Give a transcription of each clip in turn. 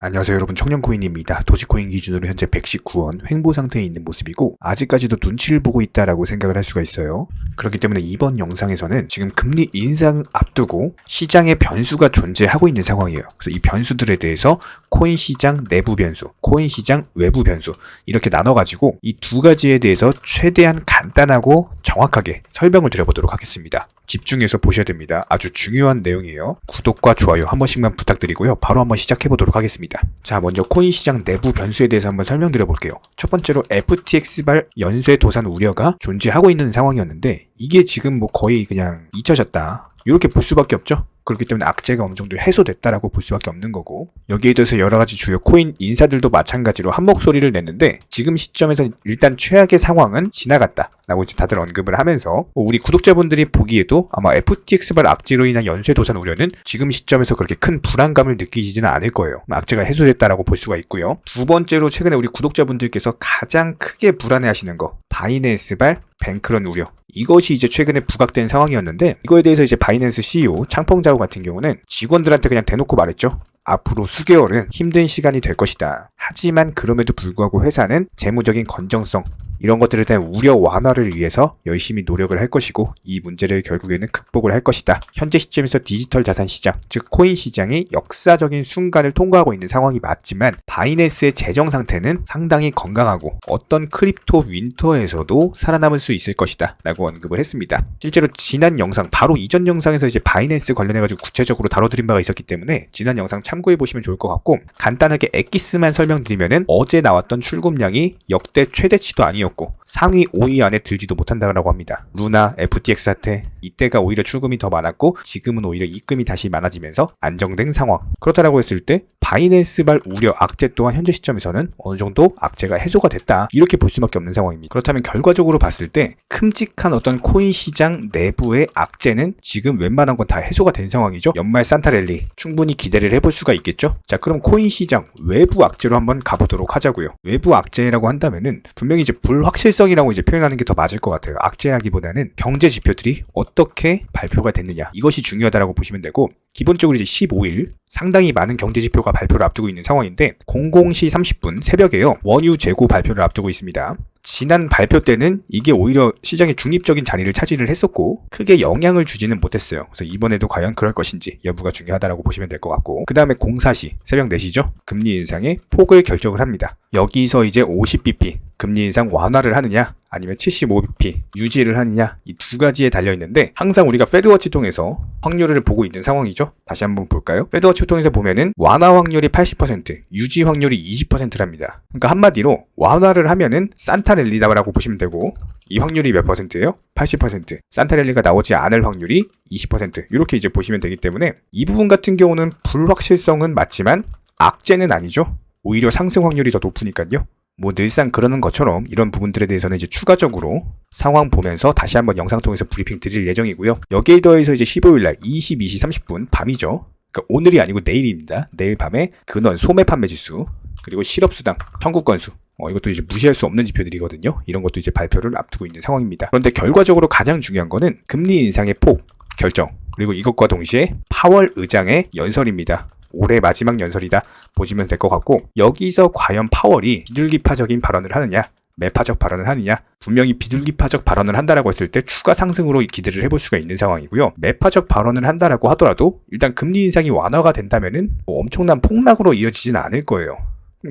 안녕하세요 여러분, 청년코인입니다. 도지코인 기준으로 현재 119원 횡보 상태에 있는 모습이고 아직까지도 눈치를 보고 있다라고 생각을 할 수가 있어요. 그렇기 때문에 이번 영상에서는 지금 금리 인상 앞두고 시장에 변수가 존재하고 있는 상황이에요. 그래서 이 변수들에 대해서 코인 시장 내부 변수, 코인 시장 외부 변수 이렇게 나눠가지고 이 두 가지에 대해서 최대한 간단하고 정확하게 설명을 드려보도록 하겠습니다. 집중해서 보셔야 됩니다. 아주 중요한 내용이에요. 구독과 좋아요 한 번씩만 부탁드리고요. 바로 한번 시작해보도록 하겠습니다. 자, 먼저 코인 시장 내부 변수에 대해서 한번 설명드려 볼게요. 첫 번째로 FTX발 연쇄 도산 우려가 존재하고 있는 상황이었는데 이게 지금 뭐 거의 그냥 잊혀졌다, 이렇게 볼 수밖에 없죠. 그렇기 때문에 악재가 어느 정도 해소됐다라고 볼 수밖에 없는 거고, 여기에 대해서 여러 가지 주요 코인 인사들도 마찬가지로 한 목소리를 냈는데 지금 시점에서 일단 최악의 상황은 지나갔다라고 이제 다들 언급을 하면서 우리 구독자분들이 보기에도 아마 FTX발 악재로 인한 연쇄 도산 우려는 지금 시점에서 그렇게 큰 불안감을 느끼지는 않을 거예요. 악재가 해소됐다라고 볼 수가 있고요. 두 번째로 최근에 우리 구독자분들께서 가장 크게 불안해하시는 거, 바이낸스발 뱅크런 우려, 이것이 이제 최근에 부각된 상황이었는데 이거에 대해서 이제 바이낸스 CEO 창펑자오 같은 경우는 직원들한테 그냥 대놓고 말했죠. 앞으로 수개월은 힘든 시간이 될 것이다. 하지만 그럼에도 불구하고 회사는 재무적인 건정성, 이런 것들에 대한 우려 완화를 위해서 열심히 노력을 할 것이고 이 문제를 결국에는 극복을 할 것이다. 현재 시점에서 디지털 자산 시장, 즉 코인 시장이 역사적인 순간을 통과하고 있는 상황이 맞지만 바이낸스의 재정 상태는 상당히 건강하고 어떤 크립토 윈터에서도 살아남을 수 있을 것이다 라고 언급을 했습니다. 실제로 지난 영상, 바로 이전 영상에서 이제 바이낸스 관련해가지고 구체적으로 다뤄드린 바가 있었기 때문에 지난 영상 참고해보시면 좋을 것 같고, 간단하게 엑기스만 설명드리면은 어제 나왔던 출금량이 역대 최대치도 아니었고 상위 5위 안에 들지도 못한다고 합니다. 루나, FTX 사태, 이때가 오히려 출금이 더 많았고 지금은 오히려 입금이 다시 많아지면서 안정된 상황. 그렇다라고 했을 때 바이낸스발 우려 악재 또한 현재 시점에서는 어느 정도 악재가 해소가 됐다, 이렇게 볼 수밖에 없는 상황입니다. 그렇다면 결과적으로 봤을 때 큼직한 어떤 코인 시장 내부의 악재는 지금 웬만한 건 다 해소가 된 상황이죠. 연말 산타랠리 충분히 기대를 해볼 수가 있겠죠. 자, 그럼 코인 시장 외부 악재로 한번 가보도록 하자고요. 외부 악재라고 한다면은 분명히 이제 불확실성이라고 이제 표현하는 게 더 맞을 것 같아요. 악재라기보다는 경제 지표들이 어떻게 발표가 됐느냐, 이것이 중요하다라고 보시면 되고, 기본적으로 이제 15일 상당히 많은 경제 지표가 발표를 앞두고 있는 상황인데 00시 30분 새벽에요. 원유 재고 발표를 앞두고 있습니다. 지난 발표 때는 이게 오히려 시장의 중립적인 자리를 차지를 했었고 크게 영향을 주지는 못했어요. 그래서 이번에도 과연 그럴 것인지 여부가 중요하다라고 보시면 될 것 같고, 그 다음에 04시 새벽 4시죠. 금리 인상의 폭을 결정을 합니다. 여기서 이제 50bp 금리 인상 완화를 하느냐 아니면 75bp 유지를 하느냐, 이 두 가지에 달려있는데 항상 우리가 페드워치 통해서 확률을 보고 있는 상황이죠. 다시 한번 볼까요? 페드워치 통해서 보면은 완화 확률이 80%, 유지 확률이 20%랍니다. 그러니까 한마디로 완화를 하면은 산타랠리다라고 보시면 되고, 이 확률이 몇 퍼센트예요? 80%. 산타랠리가 나오지 않을 확률이 20%. 이렇게 이제 보시면 되기 때문에 이 부분 같은 경우는 불확실성은 맞지만 악재는 아니죠. 오히려 상승 확률이 더 높으니까요. 뭐 늘상 그러는 것처럼 이런 부분들에 대해서는 이제 추가적으로 상황 보면서 다시 한번 영상 통해서 브리핑 드릴 예정이고요. 여기에 더해서 이제 15일날 22시 30분 밤이죠. 그러니까 오늘이 아니고 내일입니다. 내일 밤에 근원 소매 판매 지수, 그리고 실업수당 청구 건수, 이것도 이제 무시할 수 없는 지표들이거든요. 이런 것도 이제 발표를 앞두고 있는 상황입니다. 그런데 결과적으로 가장 중요한 거는 금리 인상의 폭 결정, 그리고 이것과 동시에 파월 의장의 연설입니다. 올해 마지막 연설이다 보시면 될 것 같고, 여기서 과연 파월이 비둘기파적인 발언을 하느냐, 매파적 발언을 하느냐, 분명히 비둘기파적 발언을 한다라고 했을 때 추가 상승으로 기대를 해볼 수가 있는 상황이고요. 매파적 발언을 한다라고 하더라도 일단 금리 인상이 완화가 된다면은 엄청난 폭락으로 이어지진 않을 거예요.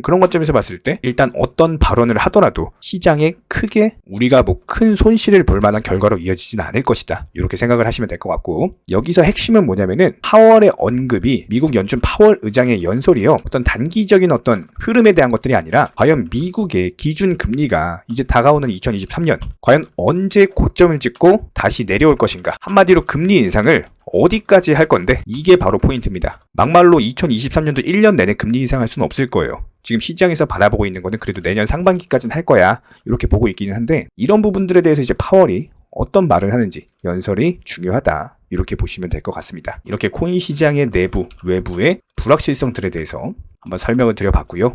그런 관점에서 봤을 때 일단 어떤 발언을 하더라도 시장에 크게 우리가 뭐 큰 손실을 볼 만한 결과로 이어지진 않을 것이다, 이렇게 생각을 하시면 될 것 같고, 여기서 핵심은 뭐냐면은 파월의 언급이 미국 연준 파월 의장의 연설이요, 어떤 단기적인 어떤 흐름에 대한 것들이 아니라 과연 미국의 기준 금리가 이제 다가오는 2023년 과연 언제 고점을 찍고 다시 내려올 것인가, 한마디로 금리 인상을 어디까지 할 건데, 이게 바로 포인트입니다. 막말로 2023년도 1년 내내 금리 인상할 수는 없을 거예요. 지금 시장에서 바라보고 있는 거는 그래도 내년 상반기까지는 할 거야, 이렇게 보고 있기는 한데, 이런 부분들에 대해서 이제 파월이 어떤 말을 하는지 연설이 중요하다, 이렇게 보시면 될 것 같습니다. 이렇게 코인 시장의 내부, 외부의 불확실성들에 대해서 한번 설명을 드려봤고요.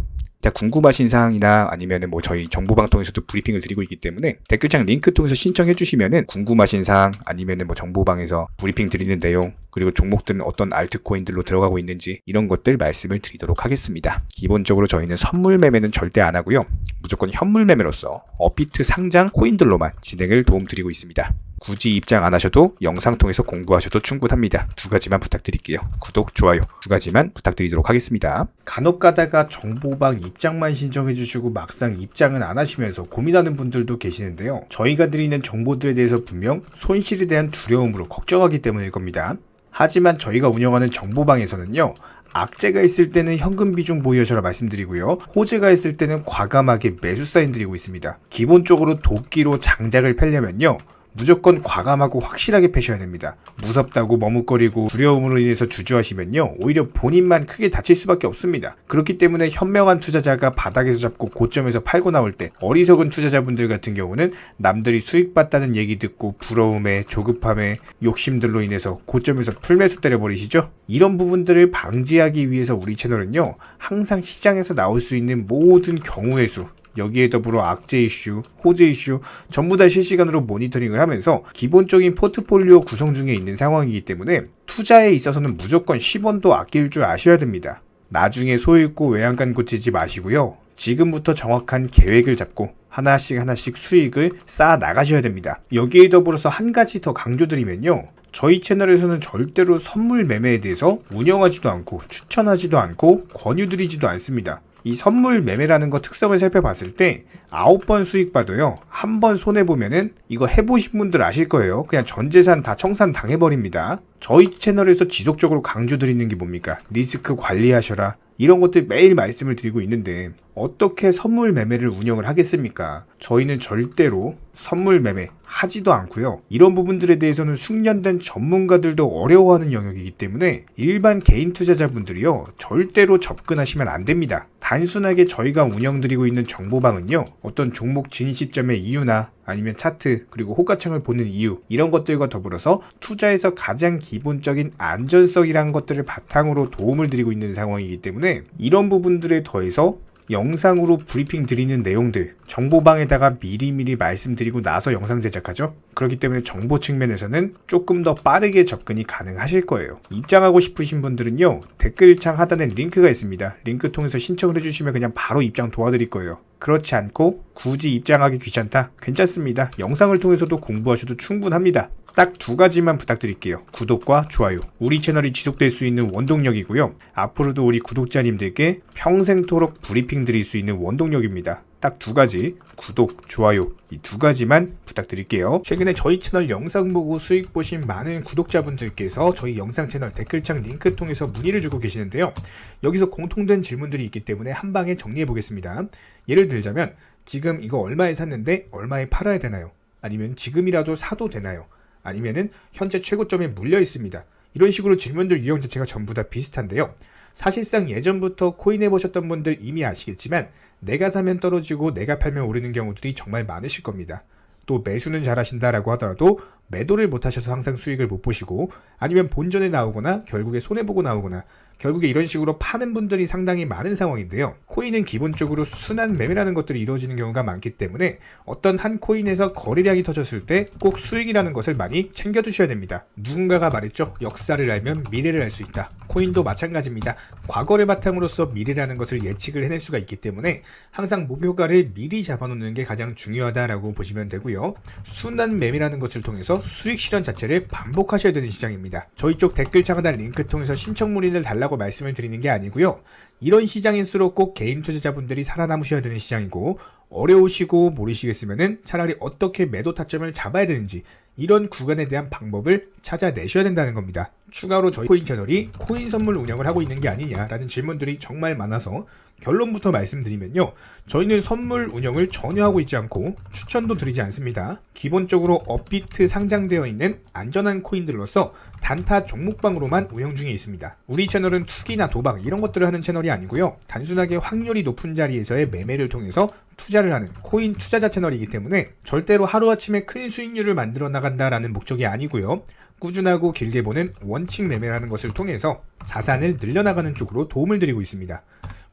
궁금하신 사항이나 아니면은 뭐 저희 정보방 통해서도 브리핑을 드리고 있기 때문에 댓글창 링크 통해서 신청해 주시면은 궁금하신 사항 아니면은 뭐 정보방에서 브리핑 드리는 내용 그리고 종목들은 어떤 알트코인들로 들어가고 있는지 이런 것들 말씀을 드리도록 하겠습니다. 기본적으로 저희는 선물 매매는 절대 안 하고요. 무조건 현물 매매로서 업비트 상장 코인들로만 진행을 도움드리고 있습니다. 굳이 입장 안 하셔도 영상 통해서 공부하셔도 충분합니다. 두 가지만 부탁드릴게요. 구독, 좋아요 두 가지만 부탁드리도록 하겠습니다. 간혹 가다가 정보방 입장만 신청해 주시고 막상 입장은 안 하시면서 고민하는 분들도 계시는데요. 저희가 드리는 정보들에 대해서 분명 손실에 대한 두려움으로 걱정하기 때문일 겁니다. 하지만 저희가 운영하는 정보방에서는요. 악재가 있을 때는 현금 비중 보유하셔라 말씀드리고요. 호재가 있을 때는 과감하게 매수 사인 드리고 있습니다. 기본적으로 도끼로 장작을 펴려면요. 무조건 과감하고 확실하게 패셔야 됩니다. 무섭다고 머뭇거리고 두려움으로 인해서 주저하시면요. 오히려 본인만 크게 다칠 수밖에 없습니다. 그렇기 때문에 현명한 투자자가 바닥에서 잡고 고점에서 팔고 나올 때 어리석은 투자자분들 같은 경우는 남들이 수익 봤다는 얘기 듣고 부러움에 조급함에 욕심들로 인해서 고점에서 풀매수 때려버리시죠. 이런 부분들을 방지하기 위해서 우리 채널은요. 항상 시장에서 나올 수 있는 모든 경우의 수 여기에 더불어 악재 이슈, 호재 이슈 전부 다 실시간으로 모니터링을 하면서 기본적인 포트폴리오 구성 중에 있는 상황이기 때문에 투자에 있어서는 무조건 10원도 아낄 줄 아셔야 됩니다. 나중에 소 잃고 외양간 고치지 마시고요. 지금부터 정확한 계획을 잡고 하나씩 수익을 쌓아 나가셔야 됩니다. 여기에 더불어서 한 가지 더 강조드리면요. 저희 채널에서는 절대로 선물 매매에 대해서 운영하지도 않고 추천하지도 않고 권유드리지도 않습니다. 이 선물 매매라는 거 특성을 살펴봤을 때 9번 수익 봐도요. 한 번 손해보면은 이거 해보신 분들 아실 거예요. 그냥 전 재산 다 청산 당해버립니다. 저희 채널에서 지속적으로 강조드리는 게 뭡니까? 리스크 관리하셔라. 이런 것들 매일 말씀을 드리고 있는데 어떻게 선물 매매를 운영을 하겠습니까? 저희는 절대로 선물 매매 하지도 않고요. 이런 부분들에 대해서는 숙련된 전문가들도 어려워하는 영역이기 때문에 일반 개인 투자자분들이요. 절대로 접근하시면 안 됩니다. 단순하게 저희가 운영드리고 있는 정보방은요. 어떤 종목 진입 시점의 이유나 아니면 차트 그리고 호가창을 보는 이유 이런 것들과 더불어서 투자에서 가장 기본적인 안전성이라는 것들을 바탕으로 도움을 드리고 있는 상황이기 때문에 이런 부분들에 더해서 영상으로 브리핑 드리는 내용들 정보방에다가 미리미리 말씀드리고 나서 영상 제작하죠. 그렇기 때문에 정보 측면에서는 조금 더 빠르게 접근이 가능하실 거예요. 입장하고 싶으신 분들은요. 댓글창 하단에 링크가 있습니다. 링크 통해서 신청을 해주시면 그냥 바로 입장 도와드릴 거예요. 그렇지 않고 굳이 입장하기 귀찮다? 괜찮습니다. 영상을 통해서도 공부하셔도 충분합니다. 딱 두 가지만 부탁드릴게요. 구독과 좋아요. 우리 채널이 지속될 수 있는 원동력이고요. 앞으로도 우리 구독자님들께 평생토록 브리핑 드릴 수 있는 원동력입니다. 딱 두 가지, 구독, 좋아요 이 두 가지만 부탁드릴게요. 최근에 저희 채널 영상 보고 수익 보신 많은 구독자분들께서 저희 영상 채널 댓글창 링크 통해서 문의를 주고 계시는데요. 여기서 공통된 질문들이 있기 때문에 한 방에 정리해 보겠습니다. 예를 들자면 지금 이거 얼마에 샀는데 얼마에 팔아야 되나요? 아니면 지금이라도 사도 되나요? 아니면은 현재 최고점에 물려 있습니다. 이런 식으로 질문들 유형 자체가 전부 다 비슷한데요. 사실상 예전부터 코인 해보셨던 분들 이미 아시겠지만 내가 사면 떨어지고 내가 팔면 오르는 경우들이 정말 많으실 겁니다. 또 매수는 잘하신다라고 하더라도 매도를 못하셔서 항상 수익을 못 보시고 아니면 본전에 나오거나 결국에 손해보고 나오거나 결국에 이런 식으로 파는 분들이 상당히 많은 상황인데요. 코인은 기본적으로 순환 매매라는 것들이 이루어지는 경우가 많기 때문에 어떤 한 코인에서 거래량이 터졌을 때 꼭 수익이라는 것을 많이 챙겨두셔야 됩니다. 누군가가 말했죠. 역사를 알면 미래를 알 수 있다. 코인도 마찬가지입니다. 과거를 바탕으로서 미래라는 것을 예측을 해낼 수가 있기 때문에 항상 목표가를 미리 잡아놓는 게 가장 중요하다라고 보시면 되고요. 순환 매매라는 것을 통해서 수익 실현 자체를 반복하셔야 되는 시장입니다. 저희 쪽 댓글창 하단 링크 통해서 신청 문의를 달라고 말씀을 드리는 게 아니고요. 이런 시장일수록 꼭 개인 투자자분들이 살아남으셔야 되는 시장이고 어려우시고 모르시겠으면은 차라리 어떻게 매도 타점을 잡아야 되는지 이런 구간에 대한 방법을 찾아내셔야 된다는 겁니다. 추가로 저희 코인 채널이 코인 선물 운영을 하고 있는 게 아니냐라는 질문들이 정말 많아서 결론부터 말씀드리면요. 저희는 선물 운영을 전혀 하고 있지 않고 추천도 드리지 않습니다. 기본적으로 업비트 상장되어 있는 안전한 코인들로서 단타 종목방으로만 운영 중에 있습니다. 우리 채널은 투기나 도박 이런 것들을 하는 채널이 아니고요. 단순하게 확률이 높은 자리에서의 매매를 통해서 투자를 하는 코인 투자자 채널이기 때문에 절대로 하루아침에 큰 수익률을 만들어 나간다라는 목적이 아니고요. 꾸준하고 길게 보는 원칙 매매라는 것을 통해서 자산을 늘려나가는 쪽으로 도움을 드리고 있습니다.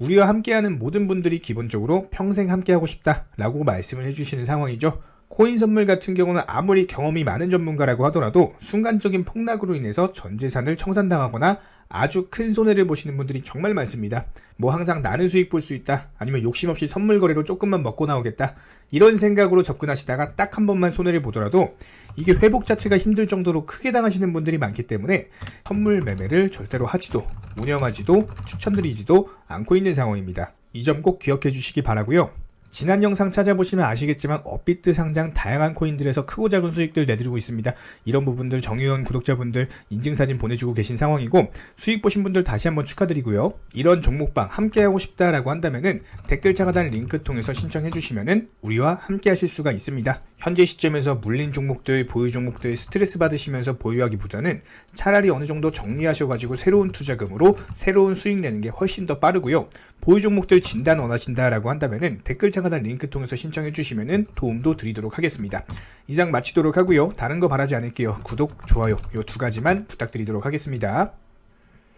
우리와 함께하는 모든 분들이 기본적으로 평생 함께하고 싶다라고 말씀을 해주시는 상황이죠. 코인 선물 같은 경우는 아무리 경험이 많은 전문가라고 하더라도 순간적인 폭락으로 인해서 전 재산을 청산당하거나 아주 큰 손해를 보시는 분들이 정말 많습니다. 뭐 항상 나는 수익 볼 수 있다, 아니면 욕심 없이 선물 거래로 조금만 먹고 나오겠다, 이런 생각으로 접근하시다가 딱 한 번만 손해를 보더라도 이게 회복 자체가 힘들 정도로 크게 당하시는 분들이 많기 때문에 선물 매매를 절대로 하지도 운영하지도 추천드리지도 않고 있는 상황입니다. 이 점 꼭 기억해 주시기 바라고요. 지난 영상 찾아보시면 아시겠지만 업비트 상장 다양한 코인들에서 크고 작은 수익들 내드리고 있습니다. 이런 부분들 정의원 구독자분들 인증사진 보내주고 계신 상황이고, 수익 보신 분들 다시 한번 축하드리고요. 이런 종목방 함께하고 싶다라고 한다면은 댓글창 하단 링크 통해서 신청해 주시면은 우리와 함께 하실 수가 있습니다. 현재 시점에서 물린 종목들, 보유 종목들 스트레스 받으시면서 보유하기보다는 차라리 어느 정도 정리하셔가지고 새로운 투자금으로 새로운 수익 내는 게 훨씬 더 빠르고요. 보유 종목들 진단 원하신다라고 한다면은 댓글창 하단 링크 통해서 신청해 주시면은 도움도 드리도록 하겠습니다. 이상 마치도록 하고요. 다른 거 바라지 않을게요. 구독, 좋아요 요 두 가지만 부탁드리도록 하겠습니다.